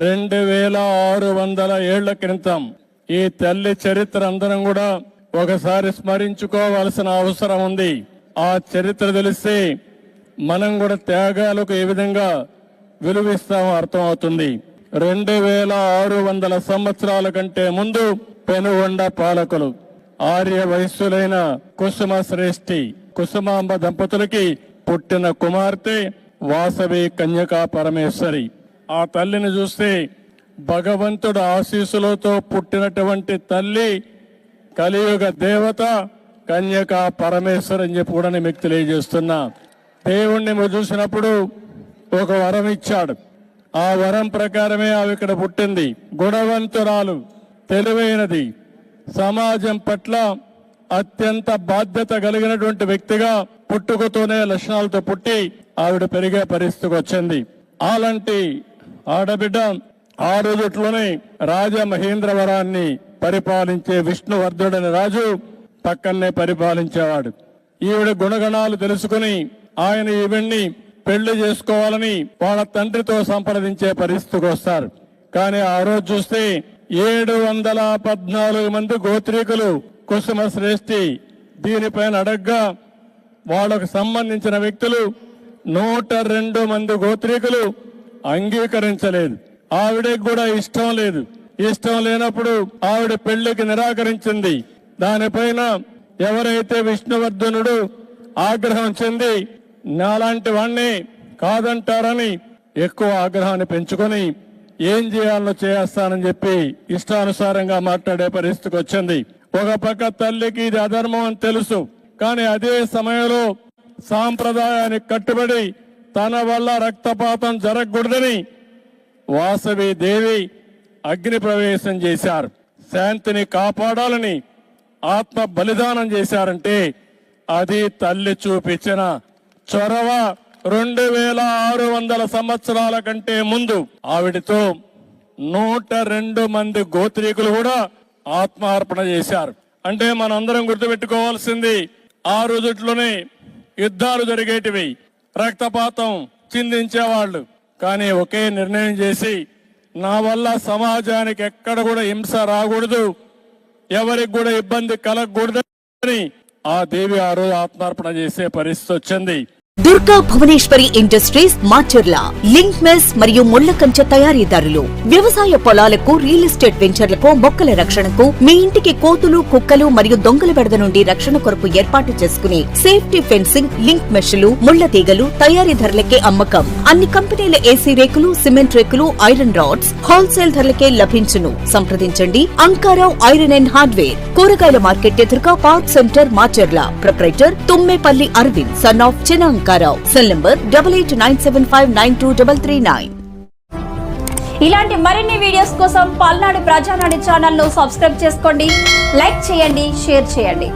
2600 ఏళ్ల క్రితం ఈ తల్లి చరిత్ర అందరం కూడా ఒకసారి స్మరించుకోవాల్సిన అవసరం ఉంది. ఆ చరిత్ర తెలిస్తే మనం కూడా త్యాగాలకు ఏ విధంగా విలువిస్తామో అర్థమవుతుంది. 2600 సంవత్సరాల కంటే ముందు పెనుగొండ పాలకులు ఆర్య వయస్సులైన కుసుమ శ్రేష్ఠి కుసుమాంబ దంపతులకి పుట్టిన కుమార్తె వాసవి కన్యకా పరమేశ్వరి. ఆ తల్లిని చూస్తే భగవంతుడు ఆశీస్సులతో పుట్టినటువంటి తల్లి కలియుగ దేవత కన్యకా పరమేశ్వరి అని చెప్పి కూడా మీకు తెలియజేస్తున్నా. దేవుణ్ణి చూసినప్పుడు ఒక వరం ఇచ్చాడు. ఆ వరం ప్రకారమే ఆమె ఇక్కడ పుట్టింది. గుణవంతురాలు, తెలివైనది, సమాజం పట్ల అత్యంత బాధ్యత కలిగినటువంటి వ్యక్తిగా పుట్టుకతోనే లక్షణాలతో పుట్టి ఆవిడ పెరిగే పరిస్థితికి వచ్చింది. అలాంటి ఆడబిడ్డ ఆ రోజుట్లోనే రాజమహేంద్రవరాన్ని పరిపాలించే విష్ణువర్ధుడని రాజు పక్కనే పరిపాలించేవాడు. ఈవిడ గుణగణాలు తెలుసుకుని ఆయన ఈవిడ్ని పెళ్లి చేసుకోవాలని వాళ్ళ తండ్రితో సంప్రదించే పరిస్థితికి వస్తారు. కానీ ఆ రోజు చూస్తే 714 మంది గోత్రీకులు కుసుమ శ్రేష్ఠి దీనిపైన అడగ్గా వాళ్ళకు సంబంధించిన వ్యక్తులు 102 మంది గోత్రీకులు అంగీకరించలేదు. ఆవిడకి కూడా ఇష్టం లేదు. ఇష్టం లేనప్పుడు ఆవిడ పెళ్లికి నిరాకరించింది. దానిపైన ఎవరైతే విష్ణువర్ధనుడు ఆగ్రహం చెంది నాలాంటి వాణ్ణి కాదంటారని ఎక్కువ ఆగ్రహాన్ని పెంచుకొని ఏం చేయాలో చేస్తానని చెప్పి ఇష్టానుసారంగా మాట్లాడే పరిస్థితికి వచ్చింది. ఒక పక్క తల్లికి ఇది అధర్మం అని తెలుసు, కానీ అదే సమయంలో సాంప్రదాయానికి కట్టుబడి తన వల్ల రక్తపాతం జరగకూడదని వాసవి దేవి అగ్ని ప్రవేశం చేశారు. శాంతిని కాపాడాలని ఆత్మ బలిదానం చేశారంటే అది తల్లి చూపించిన చొరవ. 2600 సంవత్సరాల కంటే ముందు ఆవిడతో 102 మంది గోత్రీకులు కూడా ఆత్మార్పణ చేశారు. అంటే మనందరం గుర్తుపెట్టుకోవాల్సింది, ఆ రోజుట్లోనే యుద్ధాలు జరిగేటివి, రక్తపాతం చిందించేవాళ్ళు. కానీ ఒకే నిర్ణయం చేసి నా వల్ల సమాజానికి ఎక్కడ కూడా హింస రాకూడదు, ఎవరికి కూడా ఇబ్బంది కలగకూడదని ఆ దేవి ఆ రోజు ఆత్మార్పణ చేసే పరిస్థితి వచ్చింది. Durga Bhuvaneshwari industries Macherla link mesh మరియు ముళ్ల కంచె తయారీదారులు. వ్యవసాయ పొలాలకు, రియల్ ఎస్టేట్ వెంచర్లకు, మొక్కల రక్షణకు, మీ ఇంటికి కోతులు, కుక్కలు మరియు దొంగల బెడద నుండి రక్షణ కొరకు ఏర్పాటు చేసుకునే సేఫ్టీ ఫెన్సింగ్, లింక్ మెష్లు, ముళ్ల తీగలు తయారీ ధరలకే అమ్మకం. అన్ని కంపెనీల ఏసీ రేకులు, సిమెంట్ రేకులు, ఐరన్ రాడ్స్ హోల్సేల్ ధరలకే లభించును. సంప్రదించండి అంకారావు ఐరన్ అండ్ హార్డ్వేర్, కూరగాయల మార్కెట్ ఎదురుగా park centre Macherla. Proprietor Tummepalli Aravind son of Chinna cell number 8897592339. ఇలాంటి మరిన్ని వీడియోస్ కోసం పల్నాడు ప్రజానాడి ఛానల్ ను సబ్స్క్రైబ్ చేసుకోండి, లైక్ చేయండి, షేర్ చేయండి.